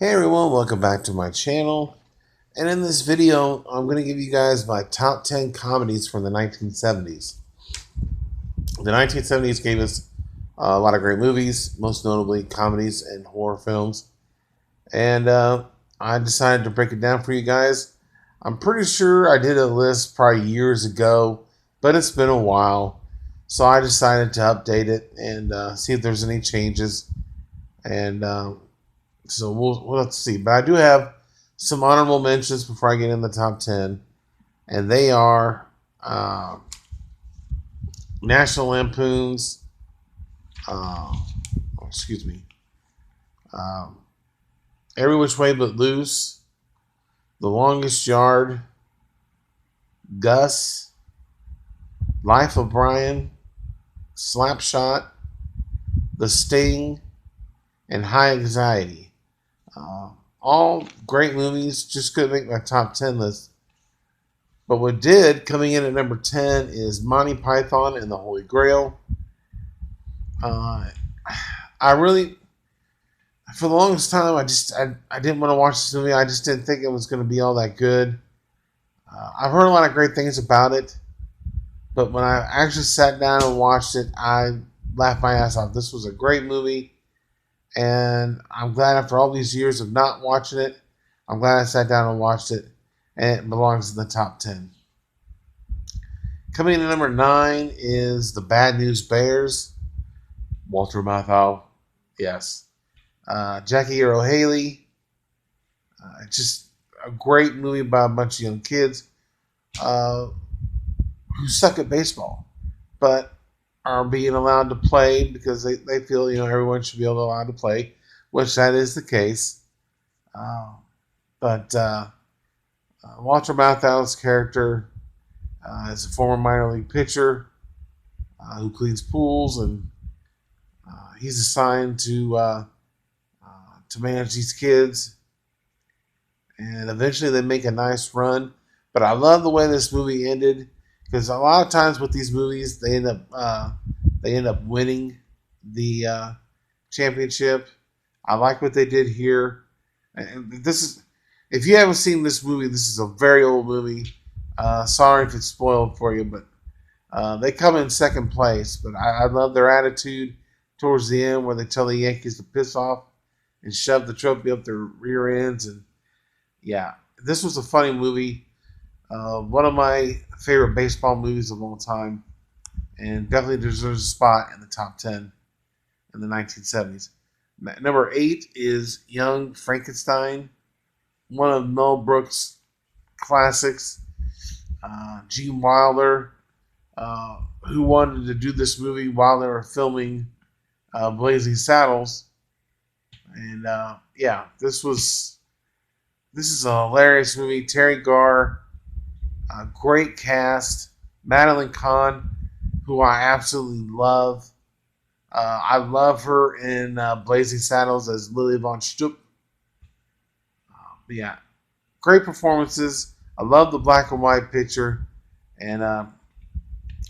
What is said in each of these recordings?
Hey everyone, welcome back to my channel. And in this video, I'm going to give you guys my top 10 comedies from the 1970s. The 1970s gave us a lot of great movies, most notably comedies and horror films. And I decided to break it down for you guys. I'm pretty sure I did a list probably years ago, but it's been a while. So I decided to update it and see if there's any changes. And So let's see. But I do have some honorable mentions before I get in the top 10. And they are National Lampoon's, uh, excuse me, um, Every Which Way But Loose, The Longest Yard, Gus, Life of Brian, Slapshot, The Sting, and High Anxiety. Uh, all great movies, just couldn't make my top 10 list. But what did, coming in at number 10, is Monty Python and the Holy Grail. I really, for the longest time, I didn't want to watch this movie. I just didn't think it was going to be all that good. I've heard a lot of great things about it, but when I actually sat down and watched it, I laughed my ass off. This was a great movie, and I'm glad after all these years of not watching it, I'm glad I sat down and watched it, and it belongs in the top 10. Coming in at number 9 is The Bad News Bears. Walter Matthau, yes. Jackie Earle Haley. Just a great movie about a bunch of young kids uh, who suck at baseball, but are being allowed to play because they feel everyone should be allowed to play, which that is the case. But Walter Matthau's character is a former minor league pitcher who cleans pools, and he's assigned to manage these kids. And eventually they make a nice run. But I love the way this movie ended, because a lot of times with these movies they end up winning the championship. I like what they did here. And this is, if you haven't seen this movie, this is a very old movie. Sorry if it's spoiled for you, but they come in second place. But I love their attitude towards the end, where they tell the Yankees to piss off and shove the trophy up their rear ends. And yeah, this was a funny movie. One of my favorite baseball movies of all time, and definitely deserves a spot in the top 10 in the 1970s. Number 8 is Young Frankenstein, one of Mel Brooks' classics. Gene Wilder, who wanted to do this movie while they were filming Blazing Saddles. And yeah, this is a hilarious movie. Terry Garr, great cast. Madeline Kahn, who I absolutely love. I love her in Blazing Saddles as Lily Von Shtupp. Yeah, great performances. I love the black and white picture. And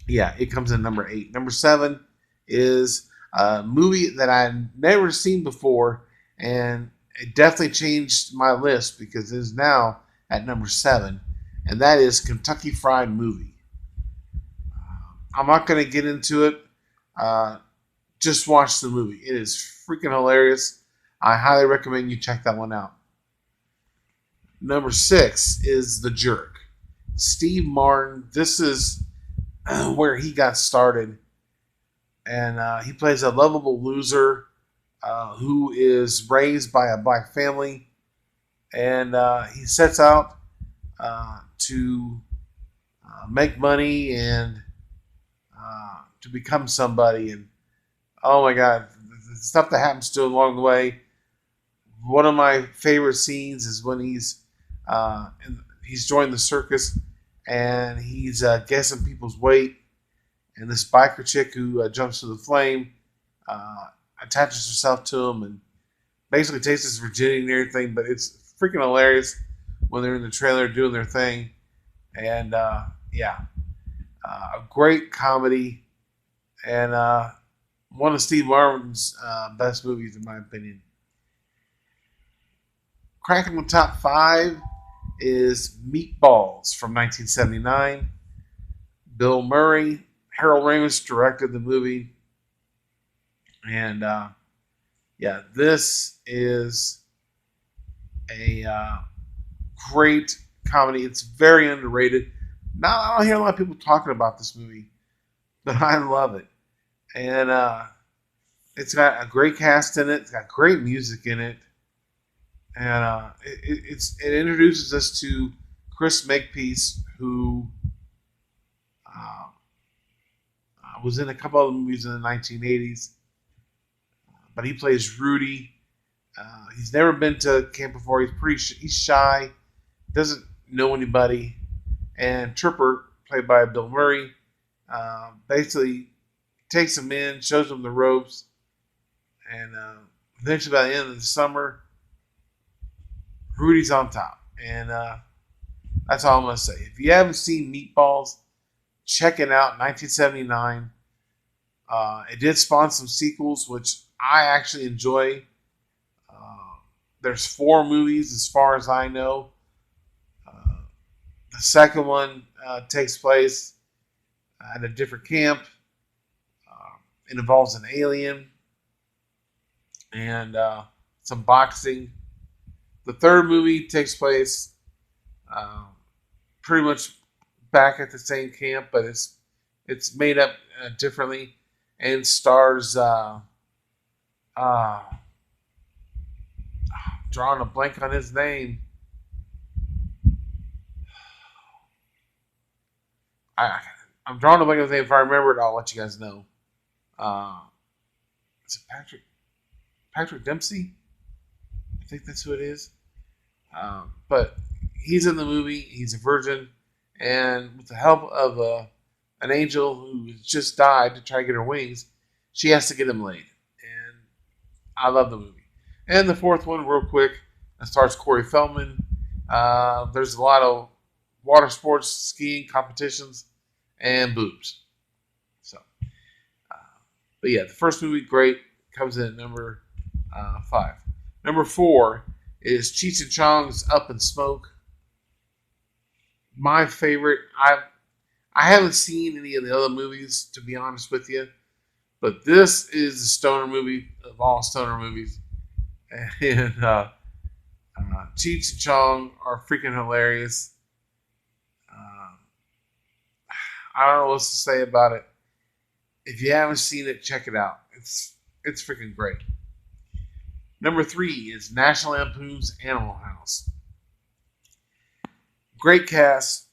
yeah, it comes in number 8. Number 7 is a movie that I'd never seen before, and it definitely changed my list because it is now at number 7, and that is Kentucky Fried Movie. I'm not going to get into it. Just watch the movie. It is freaking hilarious. I highly recommend you check that one out. Number 6 is The Jerk. Steve Martin. This is where he got started, and he plays a lovable loser who is raised by a black family, and he sets out to make money and to become somebody. And oh my God, the stuff that happens to him along the way. One of my favorite scenes is when he's joined the circus, and he's guessing people's weight, and this biker chick who jumps to the flame attaches herself to him and basically takes his virginity and everything. But it's freaking hilarious when they're in the trailer doing their thing. And yeah, a great comedy, and one of Steve Martin's best movies in my opinion. Cracking the top five is Meatballs from 1979. Bill Murray, Harold Ramis directed the movie, and yeah, this is a great comedy. It's very underrated. Now I don't hear a lot of people talking about this movie, but I love it, and it's got a great cast in it. It's got great music in it, and it introduces us to Chris Makepeace, who uh, was in a couple other movies in the 1980s, but he plays Rudy. He's never been to camp before. He's shy, doesn't know anybody, and Tripper, played by Bill Murray, basically takes him in, shows him the ropes, and eventually by the end of the summer, Rudy's on top, and that's all I'm gonna say. If you haven't seen Meatballs, check it out. 1979. It did spawn some sequels, which I actually enjoy. There's 4 movies, as far as I know. The second one takes place at a different camp. It involves an alien and some boxing. The third movie takes place pretty much back at the same camp, but it's made up differently and stars drawing a blank on his name. I'm drawing a blank on his name. If I remember it, I'll let you guys know. Is it Patrick Dempsey? I think that's who it is. But he's in the movie. He's a virgin, and with the help of an angel who has just died to try to get her wings, she has to get him laid. And I love the movie. And the fourth one, real quick, it stars Corey Feldman. There's a lot of water sports, skiing competitions, and boobs. So, but yeah, the first movie, great, comes in at number 5. Number 4 is Cheech and Chong's Up in Smoke. My favorite. I haven't seen any of the other movies, to be honest with you, but this is the stoner movie of all stoner movies, and Cheech and Chong are freaking hilarious. I don't know what to say about it. If you haven't seen it, check it out. It's freaking great. Number 3 is National Lampoon's Animal House. Great cast.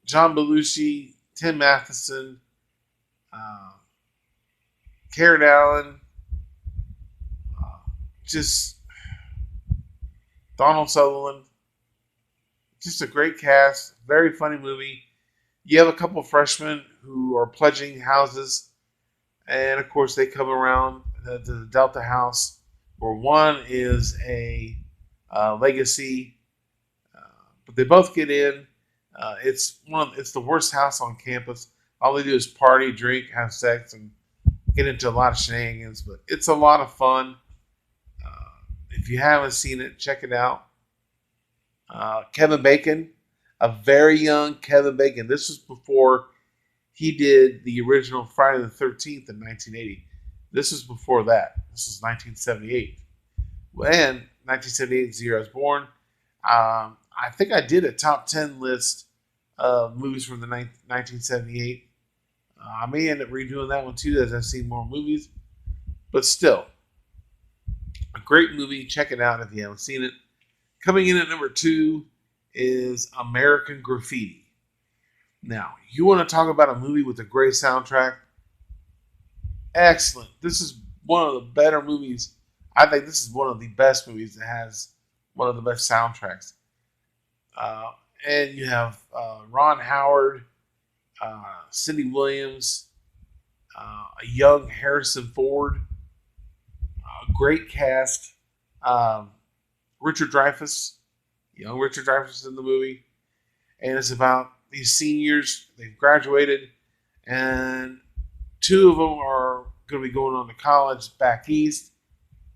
John Belushi, Tim Matheson, Karen Allen, just Donald Sutherland. Just a great cast. Very funny movie. You have a couple of freshmen who are pledging houses, and of course they come around to the Delta House, where one is a legacy, but they both get in. It's the worst house on campus. All they do is party, drink, have sex, and get into a lot of shenanigans. But it's a lot of fun. If you haven't seen it, check it out. Kevin Bacon, a very young Kevin Bacon. This was before he did the original Friday the 13th in 1980. This was before that. This was 1978. And 1978 is the year I was born. I think I did a top 10 list of movies from the 1978. I may end up redoing that one too as I see more movies. But still, a great movie. Check it out if you haven't seen it. Coming in at number 2 is American Graffiti. Now, you want to talk about a movie with a great soundtrack? Excellent. This is one of the better movies. I think this is one of the best movies that has one of the best soundtracks. And you have Ron Howard, Cindy Williams, a young Harrison Ford, a great cast. Richard Dreyfuss, young Richard Dreyfuss in the movie. And it's about these seniors. They've graduated, and 2 of them are going to be going on to college back east,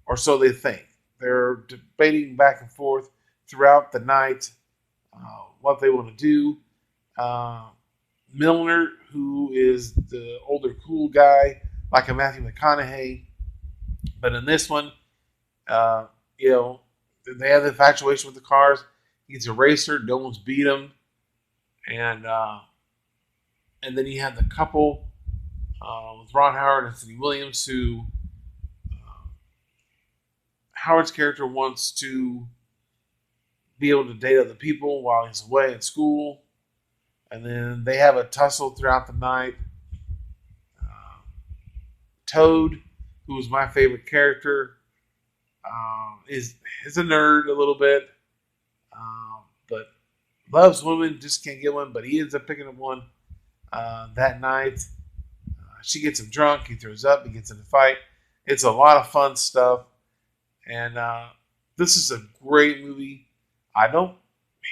or so they think. they're debating back and forth throughout the night what they want to do. Uh, Milner, who is the older cool guy, like a Matthew McConaughey, but in this one, uh, you know, they have the infatuation with the cars. He's a racer. No one's beat him, and then you have the couple with Ron Howard and Cindy Williams, who Howard's character wants to be able to date other people while he's away at school, and then they have a tussle throughout the night. Uh, Toad, who was my favorite character, is a nerd a little bit, but loves women, just can't get one. But he ends up picking up one that night. She gets him drunk. He throws up. He gets in a fight. It's a lot of fun stuff, and this is a great movie. I don't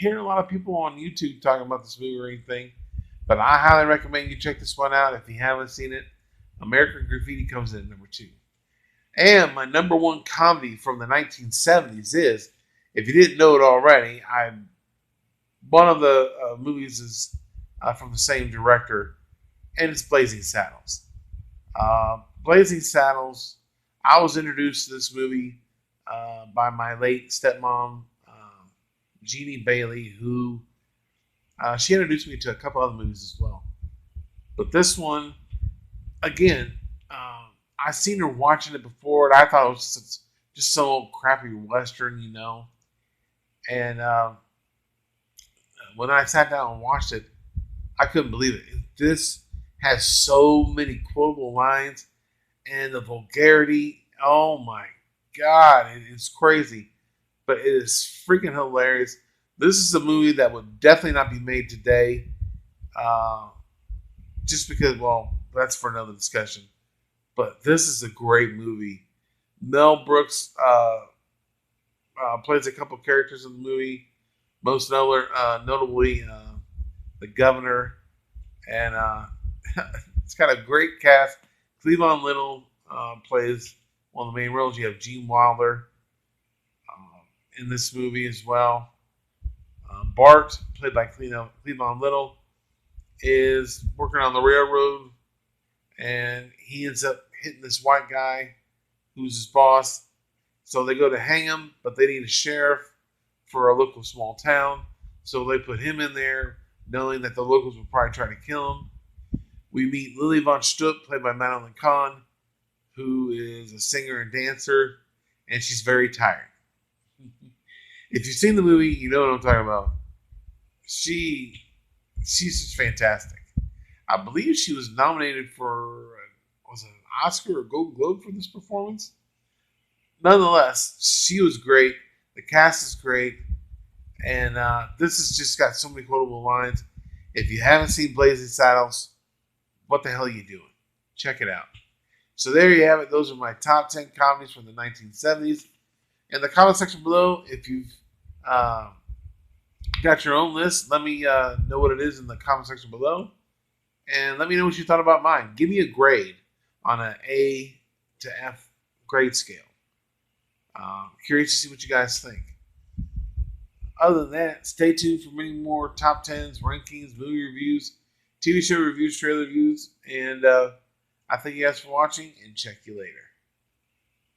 hear a lot of people on YouTube talking about this movie or anything, but I highly recommend you check this one out if you haven't seen it. American Graffiti comes in at number 2. And my number 1 comedy from the 1970s is, if you didn't know it already, one of the movies is from the same director, and it's Blazing Saddles. Blazing Saddles, I was introduced to this movie by my late stepmom, Jeannie Bailey, who she introduced me to a couple other movies as well. But this one, again, I seen her watching it before, and I thought it was just some old crappy Western, you know. And when I sat down and watched it, I couldn't believe it. This has so many quotable lines, and the vulgarity, oh my God, it's crazy. But it is freaking hilarious. This is a movie that would definitely not be made today, just because, well, that's for another discussion. But this is a great movie. Mel Brooks plays a couple characters in the movie, most notably the governor, and it's got a great cast. Cleavon Little plays one of the main roles. You have Gene Wilder in this movie as well. Bart, played by Cleavon Little, is working on the railroad, and he ends up hitting this white guy who's his boss. So they go to hang him, but they need a sheriff for a local small town. So they put him in there, knowing that the locals will probably try to kill him. We meet Lily Von Stupp, played by Madeline Kahn, who is a singer and dancer, and she's very tired. If you've seen the movie, you know what I'm talking about. She's just fantastic. I believe she was nominated for was it an Oscar or Golden Globe for this performance. Nonetheless, she was great. The cast is great, and this has just got so many quotable lines. If you haven't seen Blazing Saddles, what the hell are you doing? Check it out. So there you have it. Those are my top 10 comedies from the 1970s. In the comment section below, if you've got your own list, let me know what it is in the comment section below. And let me know what you thought about mine. Give me a grade on an A to F grade scale. Curious to see what you guys think. Other than that, stay tuned for many more top 10s, rankings, movie reviews, TV show reviews, trailer reviews. And I thank you guys for watching, and check you later.